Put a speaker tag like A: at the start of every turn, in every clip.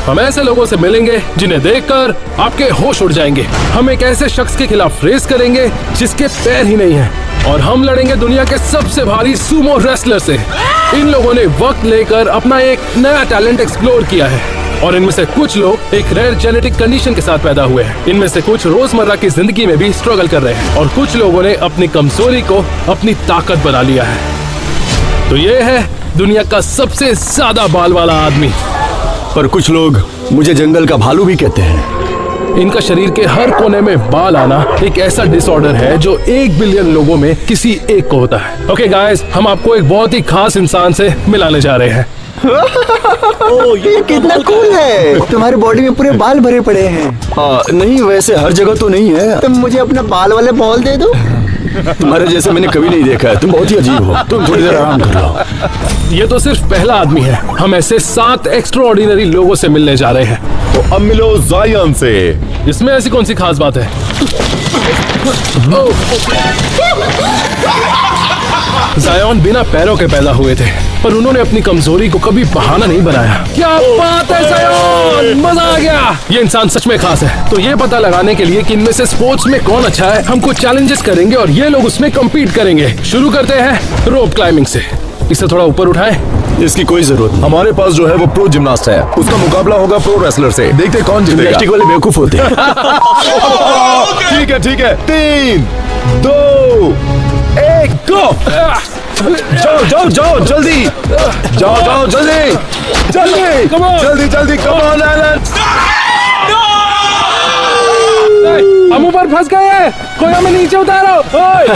A: हम ऐसे लोगों से मिलेंगे जिन्हें देखकर आपके होश उड़ जाएंगे। हम एक ऐसे शख्स के खिलाफ रेस करेंगे जिसके पैर ही नहीं हैं। और हम लड़ेंगे दुनिया के सबसे भारी सुमो रेसलर से। इन लोगों ने वक्त लेकर अपना एक नया टैलेंट एक्सप्लोर किया है और इनमें से कुछ लोग एक रेयर जेनेटिक कंडीशन के साथ पैदा हुए हैं। इनमें से कुछ रोजमर्रा की जिंदगी में भी स्ट्रगल कर रहे हैं और कुछ लोगों ने अपनी कमजोरी को अपनी ताकत बना लिया है। तो ये है दुनिया का सबसे ज्यादा बाल वाला आदमी।
B: पर कुछ लोग मुझे जंगल का भालू भी कहते हैं।
A: इनका शरीर के हर कोने में बाल आना एक ऐसा डिसऑर्डर है जो 1 बिलियन लोगों में किसी एक को होता है। ओके गाइस, हम आपको एक बहुत ही खास इंसान से मिलाने जा रहे हैं।
C: ओह, ये कितना कूल है। तुम्हारी बॉडी में पूरे बाल भरे पड़े हैं।
B: नहीं, वैसे हर जगह तो नहीं है।
C: तुम मुझे अपना बाल वाले बॉल दे दो।
B: तुम्हारे जैसे मैंने कभी नहीं देखा है। तुम बहुत ही अजीब हो। तुम थोड़ी देर आराम कर लो।
A: ये तो सिर्फ पहला आदमी है। हम ऐसे 7 एक्स्ट्राऑर्डिनरी लोगों से मिलने जा रहे हैं।
D: तो अब मिलो जायन से।
A: इसमें ऐसी कौन सी खास बात है? जायन बिना पैरों के पैदा हुए थे, पर उन्होंने अपनी कमजोरी को कभी बहाना नहीं बनाया। क्या बात है जायन, मजा आ गया। ये इंसान सच में खास है। तो ये पता लगाने के लिए कि इनमें से स्पोर्ट्स में कौन अच्छा है, हम कुछ चैलेंजेस करेंगे और ये लोग उसमें कम्पीट करेंगे। शुरू करते हैं रोप क्लाइंबिंग से। इसे थोड़ा ऊपर उठाएं।
B: इसकी कोई जरूरत नहीं।
D: हमारे पास जो है वो प्रो जिम्नास्ट है। उसका मुकाबला होगा प्रो रेसलर से। देखते कौन जीतेगा।
B: प्लास्टिक वाले बेवकूफ होते हैं।
D: ठीक है ठीक है। 3, 2, 1 गो। जाओ जाओ जाओ जल्दी। जाओ जाओ जल्दी जल्दी जल्दी जल्दी। Come on Alan.
A: हम ऊपर फंस गए। कोई हमें नीचे उतारो।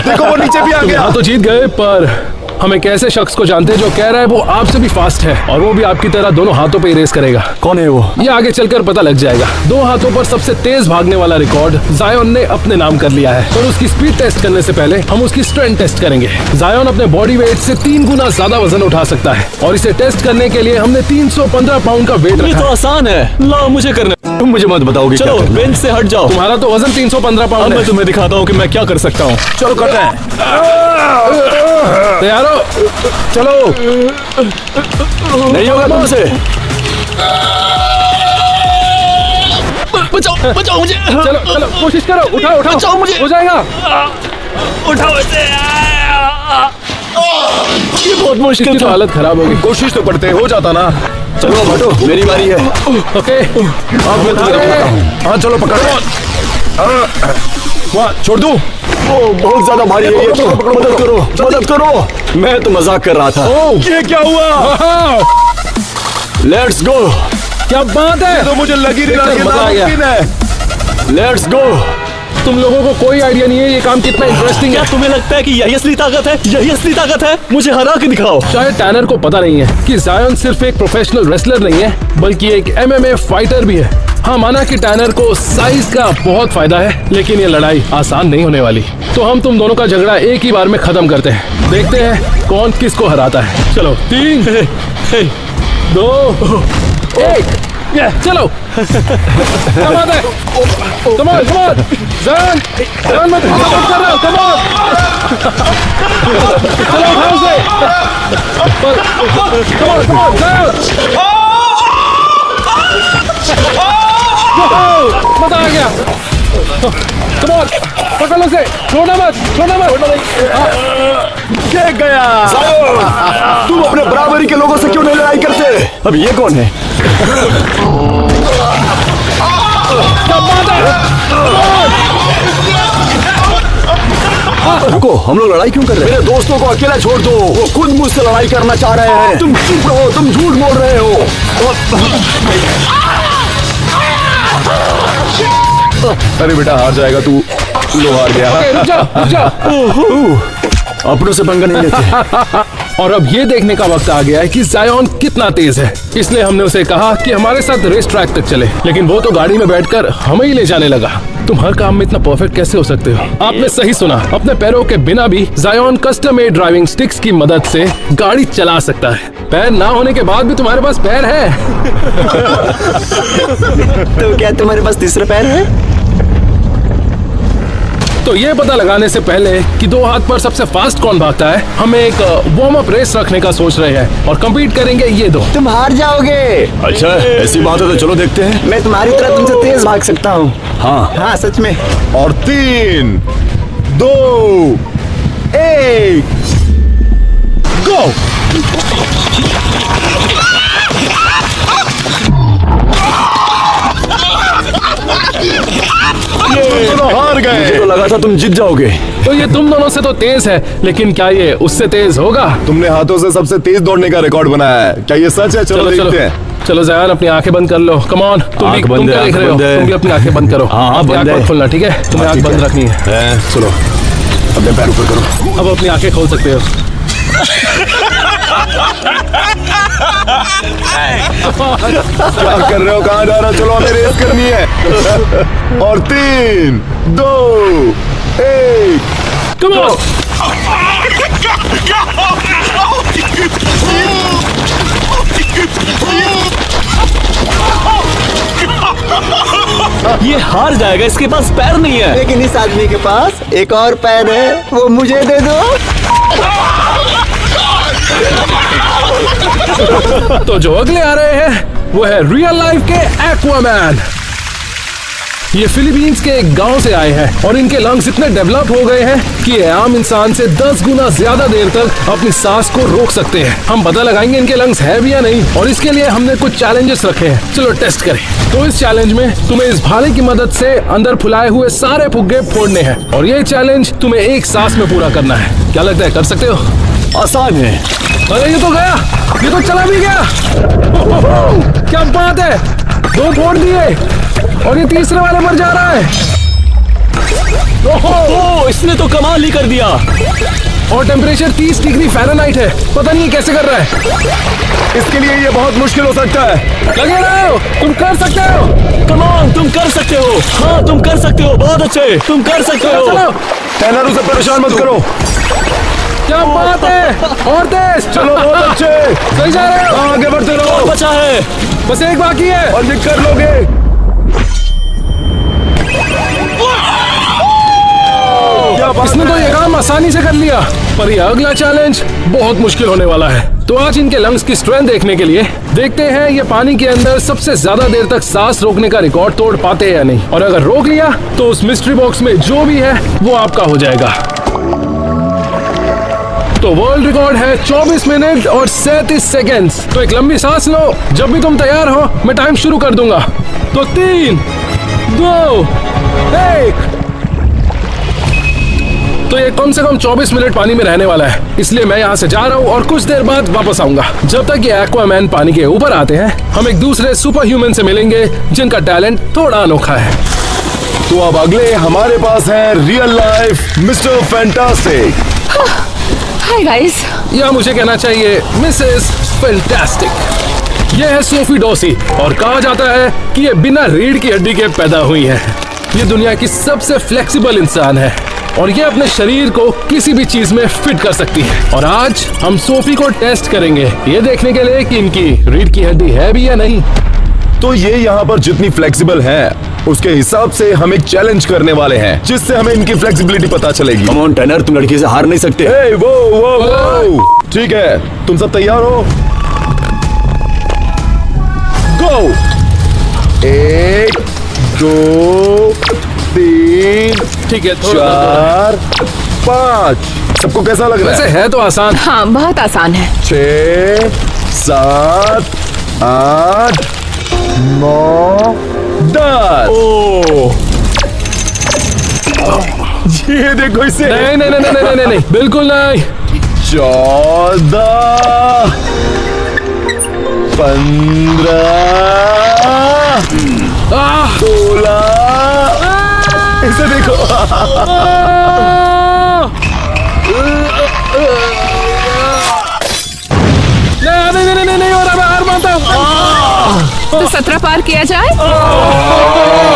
D: देखो वो नीचे भी आ गया।
A: हाँ तो जीत गए, पर हम एक ऐसे शख्स को जानते हैं जो कह रहा है वो आपसे भी फास्ट है और वो भी आपकी तरह दोनों हाथों पे रेस करेगा।
B: कौन है वो?
A: ये आगे चलकर पता लग जाएगा। 2 हाथों पर सबसे तेज भागने वाला रिकॉर्ड जायन ने अपने नाम कर लिया है। पर उसकी स्पीड टेस्ट करने से पहले हम उसकी स्ट्रेंथ टेस्ट करेंगे। जायन अपने बॉडी वेट से 3 गुना ज्यादा वजन उठा सकता है और इसे टेस्ट करने के लिए हमने 315 पाउंड का वेट
B: ये
A: रखा
B: तो
A: है।
B: आसान है। ला मुझे करना। तुम मुझे मत बताओगे। चलो बेंच से हट जाओ।
A: तुम्हारा तो वजन 315 पाउंड
B: मैं
A: है।
B: तुम्हें दिखाता हूँ कि मैं क्या कर सकता हूँ।
D: चलो करते हैं।
A: तैयार हो? चलो।
B: नहीं होगा तुमसे। बचाओ बचाओ मुझे।
A: चलो चलो कोशिश करो। उठाओ उठाओ।
B: बचाओ मुझे।
A: हो जाएगा।
B: उठाओ इसे। ये बहुत मुश्किल
A: इसकी तो
B: था।
A: हालत खराब होगी।
D: कोशिश तो करते हो जाता ना।
B: चलो अब हटो, मेरी बारी है।
A: ओके,
D: अब मैं तुम्हें बताता हूँ। हाँ चलो पकड़ो। वहाँ छोड़ दूँ।
B: बहुत ज्यादा भारी है ये तो। मदद करो मदद करो। मैं तो मजाक कर रहा था।
D: ये क्या हुआ?
B: Let's go.
A: क्या बात है।
D: तो मुझे लगी नहीं रहा कि
A: मजा आ गया।
D: नामुमकिन है।
B: Let's go.
A: तुम लोगों को कोई आइडिया नहीं है ये काम कितना इंटरेस्टिंग
B: क्या
A: है।
B: तुम्हें लगता है कि यही असली ताकत है? यही असली ताकत है? मुझे हरा के दिखाओ।
A: शायद टैनर को पता नहीं है कि जायन सिर्फ एक प्रोफेशनल रेसलर नहीं है बल्कि एक MMA फाइटर भी है। हाँ, माना कि टैनर को साइज का बहुत फायदा है, लेकिन ये लड़ाई आसान नहीं होने वाली। तो हम तुम दोनों का झगड़ा एक ही बार में खत्म करते हैं। देखते हैं कौन किसको हराता है। चलो 3, 2, 1 चलो। क्या बात है। Come on come on. जायन मैं तुम्हें सपोर्ट कर रहा हूँ। Come on. चलो उठाओ उसे। कम ऑन कम ऑन जायन। मजा आ गया। कम ऑन पकड़ लो उसे। छोड़ना मत छोड़ना मत।
D: ये गया।
B: तुम अपने बराबरी के लोगों से क्यों नहीं लड़ाई करते? अब ये कौन है?
A: क्या बात है।
B: रुको, हम लोग लड़ाई क्यों कर रहे हैं? मेरे दोस्तों को अकेला छोड़ दो। वो खुद मुझसे लड़ाई करना चाह रहे हैं। तुम चुप रहो, तुम झूठ बोल रहे हो।
D: अरे बेटा हार जाएगा तू। लो हार गया।
A: रुक जाओ।
B: अपनों से पंगा नहीं लेते।
A: और अब ये देखने का वक्त आ गया है कि जायन कितना तेज है। इसलिए हमने उसे कहा कि हमारे साथ रेस ट्रैक तक चले, लेकिन वो तो गाड़ी में बैठकर हमें ही ले जाने लगा। तुम हर काम में इतना परफेक्ट कैसे हो सकते हो? आपने सही सुना, अपने पैरों के बिना भी जायन कस्टम मेड ड्राइविंग स्टिक्स की मदद से गाड़ी चला सकता है। पैर ना होने के बाद भी तुम्हारे पास पैर है।
C: तो क्या तुम्हारे पास तीसरा पैर है?
A: तो ये पता लगाने से पहले कि दो हाथ पर सबसे फास्ट कौन भागता है, हम एक वार्म अप रेस रखने का सोच रहे हैं और compete करेंगे ये दो।
C: तुम हार जाओगे।
B: अच्छा ऐसी बात है तो चलो देखते हैं।
C: मैं तुम्हारी तरह तुमसे तेज भाग सकता हूँ। हाँ सच में।
D: और 3, 2, 1 गो। ये दोनों हार गए।
B: मुझे तो लगा था तुम जीत जाओगे।
A: तो ये तुम दोनों से तो तेज है, लेकिन क्या ये उससे तेज होगा?
D: तुमने हाथों से सबसे तेज दौड़ने का रिकॉर्ड बनाया है, क्या ये सच है? चलो देखते हैं।
A: चलो जयान अपनी आंखें बंद कर लो। कम ऑन, तुम
B: आंख बंद
A: क्या
B: है,
A: देख रहे हो?
B: आंख बंद है।
A: तुम भी अपनी आंखें बंद करो।
B: हाँ,
A: अपनी
B: बंद
A: आंख
B: है।
A: मत खोलना, ठीक है? तुम्हें आंख
B: ठीक
A: बंद
B: है।
A: रखनी है।
B: चलो अपने पैर ऊपर करो।
A: अब अपनी आंखें खोल सकते हो।
D: क्या कर रहे हो? कहाँ जा रहे हो? चलो हमें रेस करनी है। और 3, 2, 1
A: कम ऑन।
B: ये हार जाएगा, इसके पास पैर नहीं है।
C: लेकिन इस आदमी के पास एक और पैर है, वो मुझे दे दो।
A: तो जो अगले आ रहे हैं वो है रियल लाइफ के एक्वामैन। ये फिलीपींस के एक गांव से आए हैं और इनके लंग्स इतने डेवलप हो गए हैं कि ये आम इंसान से 10 गुना ज्यादा देर तक अपनी सांस को रोक सकते हैं। हम पता लगाएंगे इनके लंग्स है भी या नहीं, और इसके लिए हमने कुछ चैलेंजेस रखे हैं। चलो टेस्ट करें। तो इस चैलेंज में तुम्हें इस भाले की मदद से अंदर फुलाए हुए सारे फुग्गे फोड़ने हैं, और ये चैलेंज तुम्हें एक सांस में पूरा करना है। क्या लगता है, कर सकते हो?
B: आसान है।
A: अरे ये तो गया, ये तो चला भी गया। क्या बात है, 2 फोड़ दिए और ये तीसरे वाले पर जा रहा है।
B: ओह, इसने तो कमाल ही कर दिया।
A: और टेम्परेचर 30 डिग्री फ़ारेनहाइट है। पता नहीं कैसे कर रहा है।
D: इसके लिए ये बहुत मुश्किल हो सकता है।
A: लगे रहो, तुम कर सकते हो।
B: कम ऑन, तुम कर सकते हो। हाँ तुम कर सकते हो, बहुत अच्छे, तुम कर सकते हो।
A: चलो,
D: टैनर उसे परेशान मत करो।
A: क्या बात है, और तेज।
D: चलो बहुत अच्छे,
A: सही जा रहे हो।
D: आगे बढ़ते
B: और
D: रहो।
B: बचा है।
A: बस एक बाकी है।
D: और ये कर लोगे।
A: इसने तो ये काम आसानी से कर लिया, पर ये अगला चैलेंज बहुत मुश्किल होने वाला है। तो आज इनके लंग्स की स्ट्रेंथ देखने के लिए देखते हैं ये पानी के अंदर सबसे ज्यादा देर तक सांस रोकने का रिकॉर्ड तोड़ पाते हैं या नहीं। और अगर रोक लिया तो उस मिस्ट्री बॉक्स में जो भी है वो आपका हो जाएगा। तो वर्ल्ड रिकॉर्ड है 24 मिनट और 37 सेकेंड्स। तो एक लंबी सांस लो। जब भी तुम तैयार हो मैं टाइम शुरू कर दूंगा। तो 3, 2, 1। तो ये कम से कम 24 मिनट पानी में रहने वाला है, इसलिए मैं यहाँ से जा रहा हूँ और कुछ देर बाद वापस आऊंगा। जब तक ये एक्वामैन पानी के ऊपर आते हैं हम एक दूसरे सुपर ह्यूमन से मिलेंगे जिनका टैलेंट थोड़ा अनोखा है।
D: तो अब अगले हमारे पास है real life mister fantastic.
E: Hi guys.
A: या मुझे कहना चाहिए मिसेस फैंटास्टिक। ये है सोफी डॉसी और कहा जाता है कि ये बिना रीढ़ की हड्डी के पैदा हुई है। ये दुनिया की सबसे फ्लेक्सिबल इंसान है और ये अपने शरीर को किसी भी चीज में फिट कर सकती है। और आज हम सोफी को टेस्ट करेंगे ये देखने के लिए कि इनकी रीढ़ की हड्डी है भी या नहीं।
D: तो ये यहाँ पर जितनी फ्लेक्सिबल है उसके हिसाब से हम एक चैलेंज करने वाले हैं जिससे हमें इनकी फ्लेक्सिबिलिटी पता चलेगी।
B: कम ऑन टैनर, तुम लड़की से हार नहीं सकते।
D: ए, वो। ठीक है, तुम सब तैयार हो? गो। 1, 2, 3,
A: ठीक है,
D: 4, 5। सबको कैसा लग रहा
A: वैसे
D: है?
A: है तो आसान।
E: हाँ बहुत आसान है।
D: 6, 7, 8, 9, 10।
B: ओह,
D: ये देखो इसे।
A: नहीं नहीं नहीं नहीं नहीं नहीं, नहीं बिल्कुल नहीं।
D: 14, 15, 16। इसे देखो।
A: नहीं नहीं नहीं नहीं हो रहा, मैं हार मानता हूँ।
E: तो 17 पार किया जाए।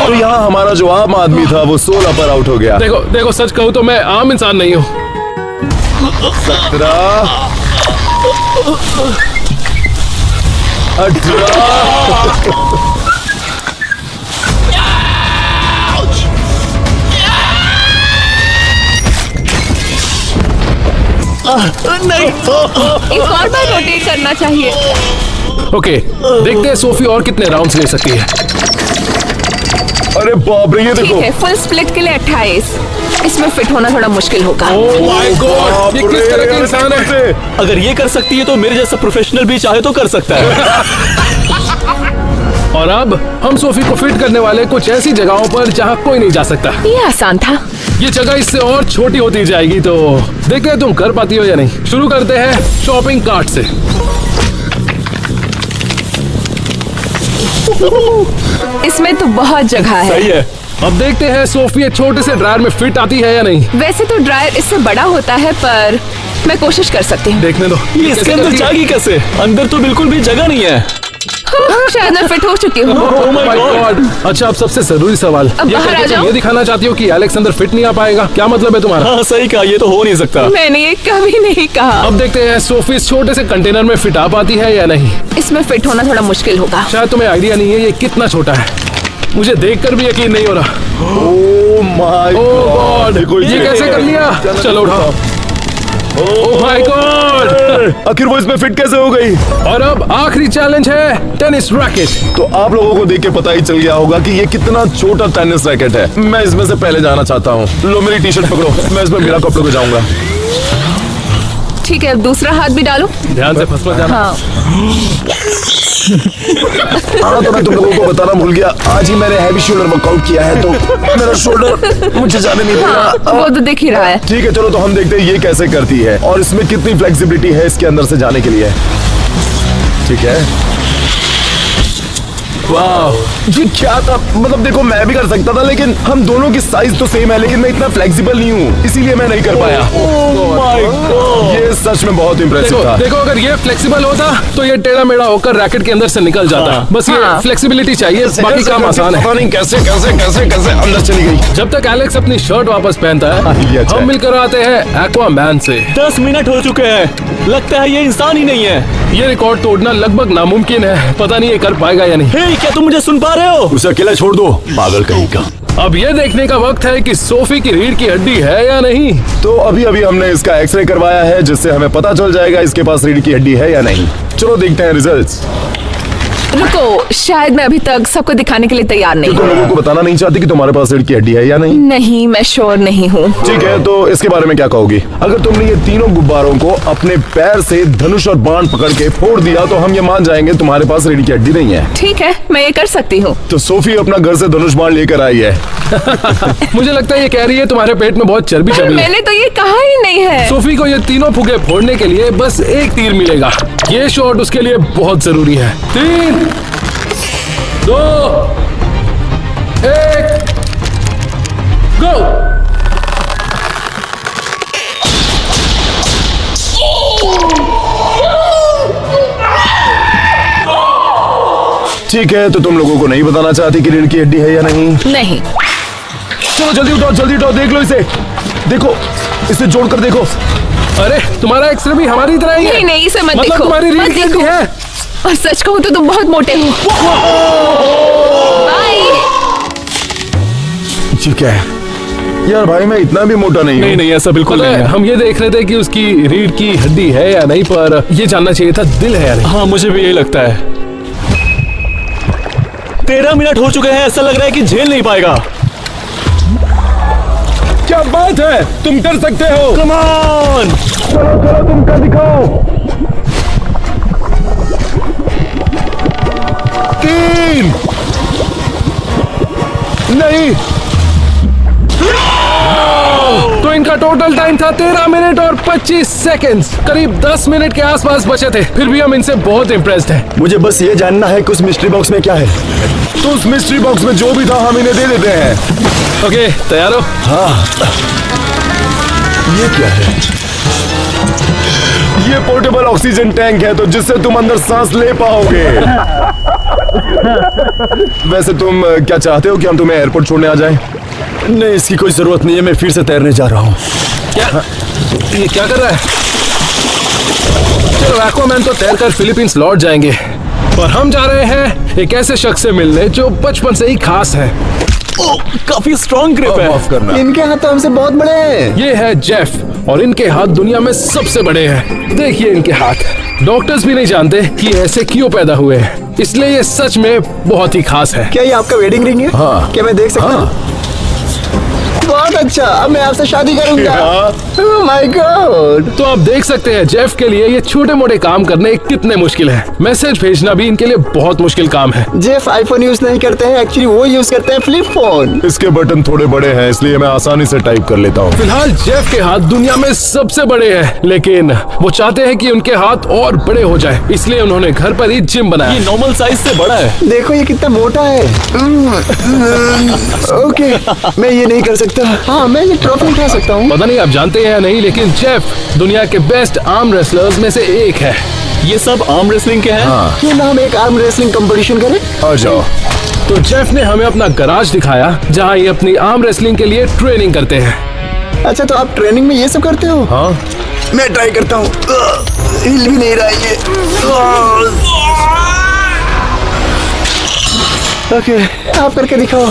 D: तो यहाँ हमारा जो आम आदमी था वो 16 पर आउट हो गया।
A: देखो देखो, सच कहूँ तो मैं आम इंसान नहीं हूँ।
D: 17, 18।
F: नहीं।
E: एक और बार रोटेट करना चाहिए।
A: ओके, देखते हैं सोफी और कितने राउंड्स ले सकती है।
D: अरे बाप रे, ये
E: ठीक
D: देखो।
E: है, फुल स्प्लिट के लिए 28। इसमें फिट होना थोड़ा मुश्किल होगा।
A: ओह माय गॉड, ये किस तरह का इंसान है?
F: अगर ये कर सकती है तो मेरे जैसा प्रोफेशनल भी चाहे तो कर सकता है।
A: और अब हम सोफी को फिट करने वाले कुछ ऐसी जगहों पर जहाँ कोई नहीं जा सकता।
E: ये आसान था।
A: ये जगह इससे और छोटी होती जाएगी, तो देखते हैं तुम कर पाती हो या नहीं। शुरू करते हैं शॉपिंग कार्ट से।
E: इसमें तो बहुत जगह है।
F: सही है।
A: अब देखते हैं सोफी एक छोटे से ड्रायर में फिट आती है या नहीं।
E: वैसे तो ड्रायर इससे बड़ा होता है, पर मैं कोशिश कर सकती हूँ।
A: देखने दो
F: ये इसके
A: कैसे
F: अंदर
A: करती है।
F: जाएगी कैसे? अंदर तो बिल्कुल भी जगह नहीं है।
E: शायद मैं फिट हो चुकी हूँ।
F: Oh my
A: My
F: God!
A: God! अच्छा, अब सबसे जरूरी सवाल,
E: अब
A: ये
E: बाहर
A: करके
E: आ
A: तुम
E: जाओ।
A: ये दिखाना चाहती हो कि एलेक्स अंदर फिट नहीं आ पाएगा? क्या मतलब है तुम्हारा?
F: हाँ सही कहा, ये तो हो नहीं सकता।
E: मैंने ये कभी नहीं कहा।
A: अब देखते हैं सोफी इस छोटे से कंटेनर में फिट आ पाती है या नहीं।
E: इसमें फिट होना थोड़ा मुश्किल होगा।
A: शायद तुम्हें आइडिया नहीं है ये कितना छोटा है। मुझे देखकर भी यकीन नहीं हो रहा।
D: ओह माय
A: ओह गॉड,
D: देखो
A: ये कैसे कर लिया? चलो उठाओ। ओह माय गॉड,
D: आखिर वो इसमें फिट कैसे हो गई?
A: और अब आखिरी चैलेंज है टेनिस रैकेट।
D: तो आप लोगों को देख के पता ही चल गया होगा कि ये कितना छोटा टेनिस रैकेट है। मैं इसमें से पहले जाना चाहता हूँ। लो मेरी टी शर्ट पकड़ो, मैं इसमें मेरा कपड़ों को जाऊंगा।
E: ठीक है, अब दूसरा हाथ भी डालो।
A: ध्यान से फंस मत जाना।
E: हाँ,
D: हाँ तो मैं तुम लोगों को बताना भूल गया, आज ही मैंने हैवी शोल्डर वर्कआउट किया है, तो मेरा शोल्डर मुझे जाने नहीं दे रहा।
E: वो तो दिख ही रहा है।
D: ठीक है, चलो तो हम देखते हैं ये कैसे करती है और इसमें कितनी फ्लेक्सिबिलिटी है इसके अंदर से जाने के लिए। ठीक है, वाह, ये क्या था? मतलब देखो, मैं भी कर सकता था, लेकिन हम दोनों की साइज तो सेम है, लेकिन मैं इतना फ्लेक्सिबल नहीं हूँ, इसीलिए मैं नहीं कर पाया। ये सच में बहुत इम्प्रेसिव
A: देखो
D: था।
A: देखो, अगर ये फ्लेक्सिबल होता तो ये टेढ़ा मेढ़ा होकर रैकेट के अंदर से निकल जाता। बस ये
E: हाँ।
A: फ्लेक्सिबिलिटी चाहिए, बाकी काम आसान है।
D: पता नहीं कैसे कैसे कैसे कैसे अंदर चली गई।
A: जब तक एलेक्स अपनी शर्ट वापस पहनता
D: ये
A: है,
D: अच्छा
A: हम
D: है।
A: मिलकर आते हैं एक्वामैन से।
F: 10 मिनट हो चुके हैं, लगता है ये इंसान ही नहीं है।
A: ये रिकॉर्ड तोड़ना लगभग नामुमकिन है। पता नहीं ये कर पाएगा या नहीं।
F: हे, क्या तुम मुझे सुन पा रहे हो?
D: उसे अकेला छोड़ दो, पागल कहीं का।
A: अब ये देखने का वक्त है कि सोफी की रीढ़ की हड्डी है या नहीं।
D: तो अभी अभी हमने इसका एक्सरे करवाया है, जिससे हमें पता चल जाएगा इसके पास रीढ़ की हड्डी है या नहीं। चलो देखते हैं रिजल्ट्स।
E: रुको, शायद मैं अभी तक सबको दिखाने के लिए तैयार नहीं
D: तुम
E: हूँ।
D: लोगों को बताना नहीं चाहती कि तुम्हारे पास रीढ़ की हड्डी है या नहीं?
E: नहीं, मैं श्योर नहीं हूँ।
D: ठीक है, तो इसके बारे में क्या कहोगी? अगर तुमने ये तीनों गुब्बारों को अपने पैर से धनुष और बाण पकड़ के फोड़ दिया तो हम ये मान जाएंगे तुम्हारे पास रीढ़ की हड्डी नहीं है।
E: ठीक है, मैं ये कर सकती हूँ।
D: तो सोफी अपना घर से धनुष बाण लेकर आई है।
A: मुझे लगता है ये कह रही है तुम्हारे पेट में बहुत चर्बी
E: पर
A: जमी है।
E: मैंने तो ये कहा ही नहीं है।
A: सोफी को ये तीनों फुगे फोड़ने के लिए बस एक तीर मिलेगा। ये शॉट उसके लिए बहुत जरूरी है। 3, 2, 1, गो।
D: ठीक है, तो तुम लोगों को नहीं बताना चाहती कि रीढ़ की हड्डी है या नहीं?
E: नहीं।
D: चलो जल्दी उठाओ, जल्दी उठाओ, देख लो इसे। देखो, इसे जोड़कर देखो।
A: अरे, तुम्हारा एक्सरे भी हमारी तरह ही है।
E: नहीं नहीं, इसे मत
A: मतलब
E: देखो,
A: तुम्हारी रीढ़
E: मत
A: की हड्डी
E: देखो।
A: है।
E: और सच कहूँ तो तुम बहुत मोटे हो। बाय।
D: ठीक है यार, भाई मैं इतना भी मोटा नहीं हूँ।
F: नहीं नहीं, ऐसा बिल्कुल
A: पता
F: नहीं
A: है,
F: है।
A: हम ये देख रहे थे कि उसकी रीढ़ की हड्डी है या नहीं, पर ये जानना चाहिए था दिल है या नहीं।
F: हाँ, मुझे भी यही लगता है। 13 मिनट हो चुके हैं, ऐसा लग रहा है कि झेल नहीं पाएगा।
D: क्या बात है, तुम कर सकते हो।
F: Come on.
D: चलो चलो, तुम कर दिखाओ। 3, नहीं,
A: तो इनका टोटल टाइम था 13 मिनट और 25 सेकंड्स। करीब 10 मिनट के आसपास बचे थे। फिर भी हम इनसे बहुत इम्प्रेस्ड हैं।
D: मुझे बस ये जानना है कि उस मिस्ट्री बॉक्स में क्या है। तो उस मिस्ट्री बॉक्स में जो भी था हम इन्हें दे देते हैं।
A: ओके, तैयार हो?
D: हाँ, ये क्या है? ये पोर्टेबल ऑक्सीजन टैंक है, तो जिससे तुम अंदर सांस ले पाओगे। वैसे तुम क्या चाहते हो कि हम तुम्हें एयरपोर्ट छोड़ने आ जाएं? नहीं, इसकी कोई जरूरत नहीं है, मैं फिर से तैरने जा रहा हूँ।
A: क्या ये क्या कर रहा है? चलो, एक्वामैन तो तैरकर फिलीपींस लौट जाएंगे, पर हम जा रहे हैं एक ऐसे शख्स से मिलने जो बचपन से ही खास है।
F: काफी स्ट्रॉन्ग ग्रिप है।
D: माफ करना।
C: इनके हाथ तो हमसे बहुत बड़े हैं।
A: ये है जेफ और इनके हाथ दुनिया में सबसे बड़े हैं। देखिए इनके हाथ। डॉक्टर्स भी नहीं जानते कि ऐसे क्यों पैदा हुए हैं, इसलिए ये सच में बहुत ही खास है।
C: क्या ये आपका वेडिंग रिंग है?
D: हाँ।
C: क्या मैं देख सकता हूँ? बहुत अच्छा, अब मैं आपसे शादी करूंगा। Oh my God.
A: तो आप देख सकते हैं जेफ के लिए ये छोटे मोटे काम करने कितने मुश्किल है। मैसेज भेजना भी इनके लिए बहुत मुश्किल काम है।
C: जेफ आईफोन यूज नहीं करते हैं, एक्चुअली वो यूज करते हैं फ्लिप फोन।
D: इसके बटन थोड़े बड़े हैं, इसलिए मैं आसानी से टाइप कर लेता हूँ।
A: फिलहाल जेफ के हाथ दुनिया में सबसे बड़े हैं, लेकिन वो चाहते हैं कि उनके हाथ और बड़े हो जाए, इसलिए उन्होंने घर पर ही जिम बनाया।
F: ये नॉर्मल साइज से बड़ा है।
C: देखो ये कितना मोटा है। ओके, मैं ये नहीं कर सकता। हाँ, मैं ये ट्रॉफी उठा सकता हूँ।
A: पता नहीं आप जानते हैं या नहीं, लेकिन जेफ दुनिया के बेस्ट आर्म रेसलर्स में से एक है।
F: ये सब आर्म रेसलिंग के हैं।
C: क्यों ना हम एक आर्म रेसलिंग कंपटीशन करें?
D: आ जाओ।
A: तो जेफ ने हमें अपना गराज दिखाया, जहाँ ये अपनी आर्म रेसलिंग के लिए ट्रेनिंग करते हैं।
C: अच्छा, तो आप ट्रेनिंग में ये सब करते हो?
D: हाँ,
C: मैं ट्राई करता हूँ। हिल भी नहीं रहा है ये। ओके, आप करके दिखाओ।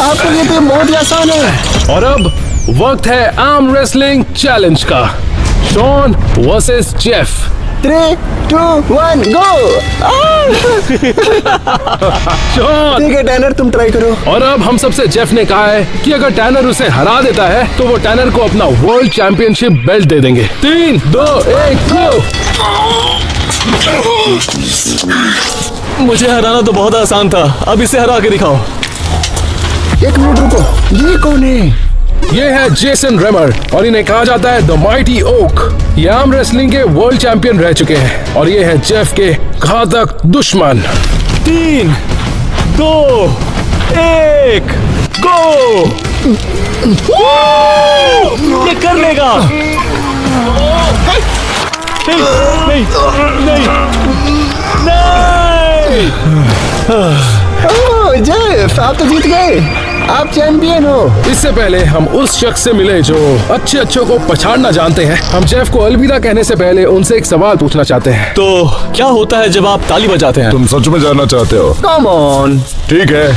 C: आपके लिए तो ये बहुत ही आसान है।
A: और अब वक्त है आर्म रेसलिंग चैलेंज का। Shawn versus Jeff.
C: 3, 2, 1, go.
A: Shawn.
C: ठीक है टैनर, तुम ट्राई करो।
A: और अब हम सबसे जेफ ने कहा है कि अगर टैनर उसे हरा देता है तो वो टैनर को अपना वर्ल्ड चैंपियनशिप बेल्ट दे देंगे। 3, 2, 1, गो।
F: मुझे हराना तो बहुत आसान था, अब इसे हरा के दिखाओ।
C: एक मिनट रुको, ये कौन है?
A: ये है जेसन रेमर और इन्हें कहा जाता है द माइटी ओक। ये आर्म रेसलिंग के वर्ल्ड चैंपियन रह चुके हैं और ये है जेफ के घातक दुश्मन।
F: 3, 2, 1, गो। ये कर लेगा। नहीं, नहीं, नहीं।
C: ओह जेफ, आप तो जीत गए। आप चैंपियन हो।
A: इससे पहले हम उस शख्स से मिले जो अच्छों को पछाड़ना जानते हैं। हम जेफ को अलविदा कहने से पहले उनसे एक सवाल पूछना चाहते हैं।
F: तो क्या होता है जब आप ताली बजाते हैं?
D: तुम सच में जानना चाहते हो?
C: Come on.
D: ठीक है।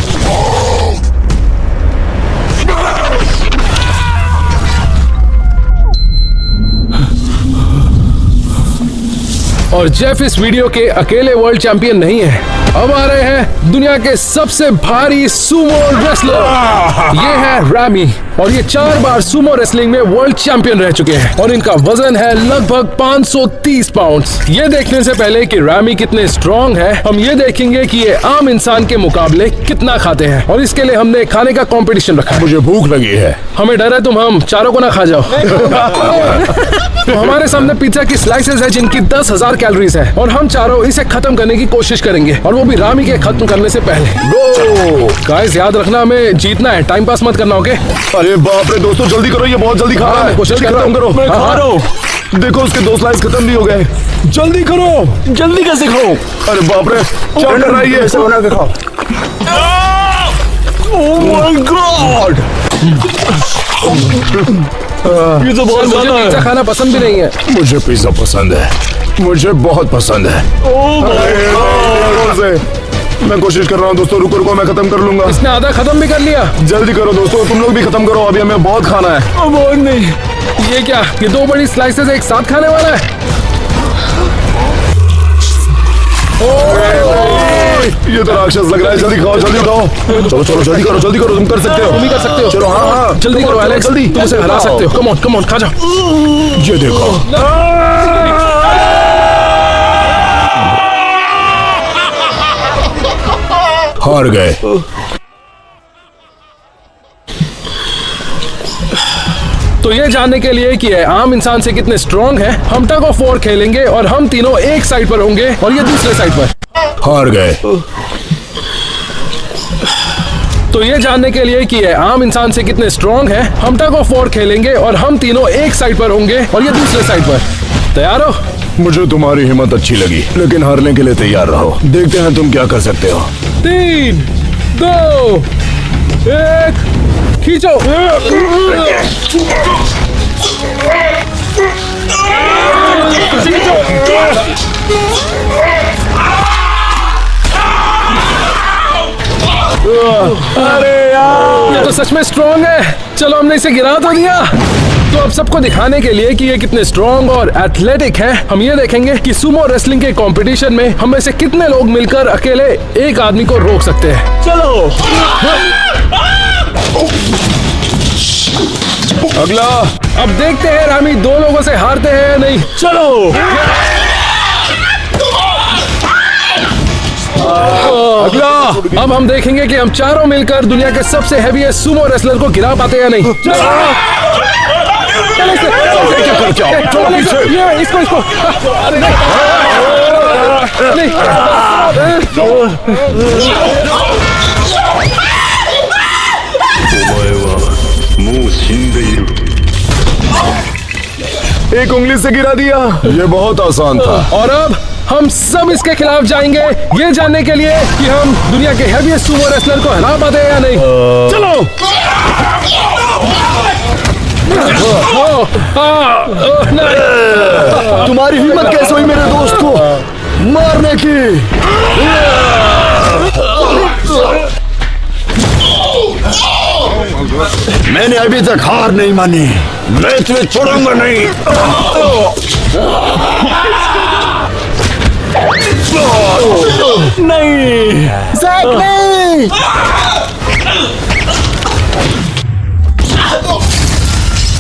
A: और जेफ इस वीडियो के अकेले वर्ल्ड चैंपियन नहीं है। अब आ रहे हैं दुनिया के सबसे भारी सुमो रेसलर। ये है रैमी और ये 4 बार सुमो रेसलिंग में वर्ल्ड चैंपियन रह चुके हैं और इनका वजन है लगभग 530 पाउंड्स। ये देखने से पहले कि रैमी कितने स्ट्रॉन्ग है, हम ये देखेंगे कि ये आम इंसान के मुकाबले कितना खाते हैं और इसके लिए हमने खाने का कंपटीशन रखा है।
D: मुझे भूख लगी है।
A: हमें डर है तुम हम चारों को ना खा जाओ। तो हमारे सामने पिज्जा की स्लाइसेस है जिनकी 10,000 कैलोरीज है और हम चारों इसे खत्म करने की कोशिश करेंगे और वो भी रामी के खत्म करने से पहले।
D: गो।
A: गाइस याद रखना हमें जीतना है, टाइम पास मत करना। ओके
D: अरे बाप रे दोस्तों, जल्दी करो, ये बहुत जल्दी खा रहा है।
A: कोशिश
D: जल्दी
A: करता हूँ।
D: खत्म करो।
F: मैं
A: हाँ,
F: खा
A: हाँ।
F: रहा हूँ।
D: देखो उसके 2 स्लाइस खत्म भी हो गए। जल्दी करो।
F: जल्दी कैसे खाओ?
D: अरे बाप रे, क्या कर रहा है ये?
C: ऐसे बना के खाओ।
F: ओह माय गॉड, ये तो बहुत
A: मुझे
F: ज्यादा
A: पिज्जा
F: है।
A: खाना पसंद भी नहीं है।
D: मुझे पिज्जा पसंद है, मुझे बहुत पसंद है।
F: ओह माय
D: अरे, कौन से? मैं कोशिश कर रहा हूँ दोस्तों, रुको रुको, मैं खत्म कर लूंगा।
A: इसने आधा खत्म भी कर लिया।
D: जल्दी करो दोस्तों, तुम लोग भी खत्म करो, अभी हमें बहुत खाना है।
F: बहुत नहीं।
A: ये क्या, ये 2 बड़ी स्लाइसेस एक साथ खाने वाला है?
D: ये तो राक्षस लग रहा है। जल्दी खाओ, जल्दी खाओ। चलो चलो, जल्दी करो, जल्दी करो, तुम कर सकते हो।
A: तुम भी कर सकते हो।
D: चलो, हाँ हाँ,
A: जल्दी करो एलेक्स,
D: जल्दी
A: तुम उसे हरा सकते हो। कम ऑन खा जाओ।
D: ये देखो, हार गए।
A: तो ये जानने के लिए कि ये आम इंसान से कितने स्ट्रॉन्ग है, हम टग ऑफ वॉर खेलेंगे और हम तीनों एक साइड पर होंगे और ये दूसरे साइड पर।
D: हार गए।
A: तो ये जानने के लिए कि ये आम इंसान से कितने स्ट्रॉन्ग है, हम टग ऑफ वॉर खेलेंगे और हम तीनों एक साइड पर होंगे और ये दूसरे साइड पर। तैयार हो?
D: मुझे तुम्हारी हिम्मत अच्छी लगी, लेकिन हारने के लिए तैयार रहो। देखते हैं तुम क्या कर सकते हो।
A: 3, 2, 1, खींचो।
D: अरे यार,
A: ये तो सच में स्ट्रॉन्ग है। चलो हमने इसे गिरा तो दिया। तो अब सबको दिखाने के लिए कि ये कितने स्ट्रॉन्ग और एथलेटिक हैं, हम ये देखेंगे कि सुमो रेसलिंग के कंपटीशन में हम में से कितने लोग मिलकर अकेले एक आदमी को रोक सकते हैं।
F: चलो।
D: अगला।
A: अब देखते हैं रामी 2 लोगों से हारते हैं या नहीं।
F: चलो।
D: अगला।
A: अब हम देखेंगे कि हम चारों मिलकर दुनिया के सबसे हैवीएस्ट सुमो रेसलर को गिरा पाते हैं या नहीं। इसको अरे नहीं।
D: एक उंगली से गिरा दिया। ये बहुत आसान था।
A: और अब हम सब इसके खिलाफ जाएंगे ये जानने के लिए कि हम दुनिया के हैवीएस्ट सुमो रेसलर को हरा पाते हैं या नहीं। चलो।
B: तुम्हारी हिम्मत कैसे हुई मेरे दोस्त को मारने की? मैंने अभी तक हार नहीं मानी। मैं तुम्हें छोड़ूंगा नहीं।
F: नहीं।
C: जैक नहीं।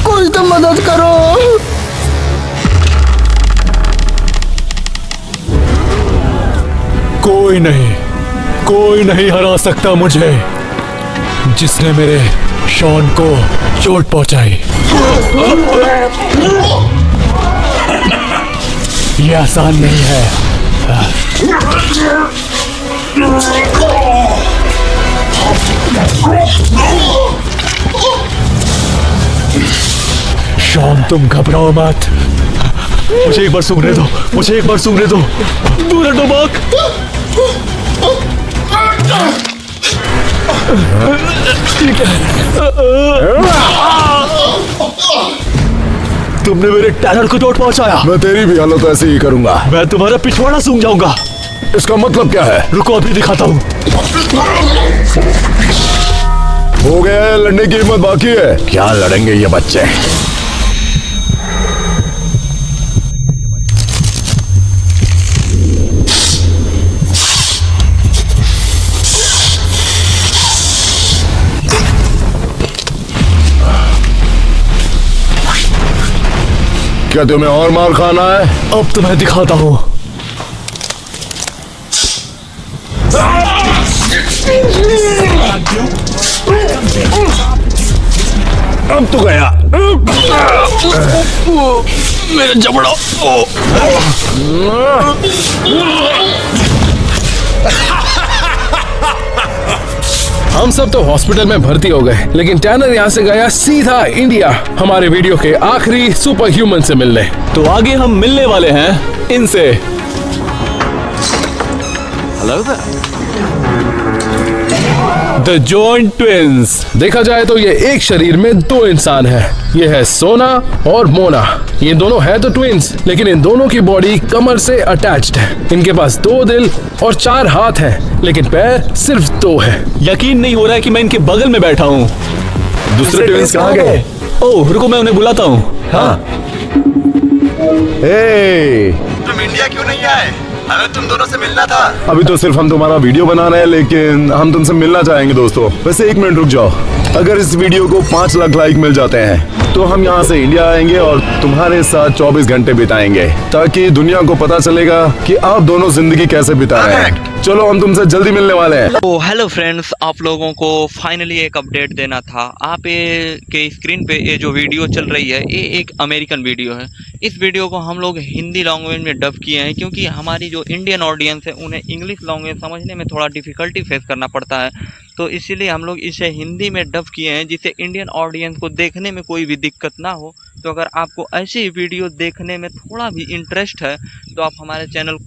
C: कुछ तो मदद करो।
F: कोई नहीं हरा सकता मुझे, जिसने मेरे शॉन को चोट पहुंचाई। ये आसान नहीं है। शॉन, तुम घबराओ मत। मुझे एक बार सूंघने दो। दूर हटो बाक। तुमने मेरे टैनर को चोट पहुंचाया।
D: मैं तेरी भी हालत ऐसे ही करूंगा।
F: मैं तुम्हारा पिछवाड़ा सूंघ जाऊंगा।
D: इसका मतलब क्या है?
F: रुको, अभी दिखाता हूँ।
D: हो गया है, लड़ने की हिम्मत बाकी है। क्या लड़ेंगे ये बच्चे? क्या तुम्हें और मार खाना है?
F: अब तो मैं दिखाता हूँ।
D: अब तो गया।
F: मेरे जबड़ों।
A: हम सब तो हॉस्पिटल में भर्ती हो गए, लेकिन टैनर यहाँ से गया सीधा इंडिया हमारे वीडियो के आखिरी सुपर ह्यूमन से मिलने।
F: तो आगे हम मिलने वाले हैं इनसे। The joint twins.
A: देखा जाए तो ये एक शरीर में 2 इंसान हैं। ये है सोना और मोना। ये दोनों है तो ट्विंस, लेकिन इन दोनों की बॉडी कमर से अटैच्ड है। इनके पास 2 दिल और 4 हाथ हैं, लेकिन पैर सिर्फ 2 है।
F: यकीन नहीं हो रहा है कि मैं इनके बगल में बैठा हूँ।
D: दूसरे ट्विंस कहाँ गए?
F: ओह रुको, मैं उन्हें बुलाता हूँ।
D: हाँ।
C: तुम इंडिया क्यों नहीं आए? हमें तुम दोनों से मिलना था।
D: अभी तो सिर्फ हम तुम्हारा वीडियो बना रहे हैं, लेकिन हम तुमसे मिलना चाहेंगे दोस्तों। वैसे 1 मिनट रुक जाओ। अगर इस वीडियो को 5 लाख लाइक मिल जाते हैं तो हम यहाँ से इंडिया आएंगे और तुम्हारे साथ 24 घंटे बिताएंगे, ताकि दुनिया को पता चलेगा कि आप दोनों जिंदगी कैसे बिता रहे हैं। चलो, हम तुमसे जल्दी मिलने वाले हैं।
G: तो हेलो फ्रेंड्स, आप लोगों को फाइनली एक अपडेट देना था। आप ये के स्क्रीन पे ये जो वीडियो चल रही है, ये एक अमेरिकन वीडियो है। इस वीडियो को हम लोग हिंदी लैंग्वेज में डब किए हैं, क्योंकि हमारी जो इंडियन ऑडियंस है उन्हें इंग्लिश लैंग्वेज समझने में थोड़ा डिफ़िकल्टी फेस करना पड़ता है। तो इसीलिए हम लोग इसे हिंदी में डब किए हैं, जिससे इंडियन ऑडियंस को देखने में कोई भी दिक्कत ना हो। तो अगर आपको ऐसे ही वीडियो देखने में थोड़ा भी इंटरेस्ट है तो आप हमारे चैनल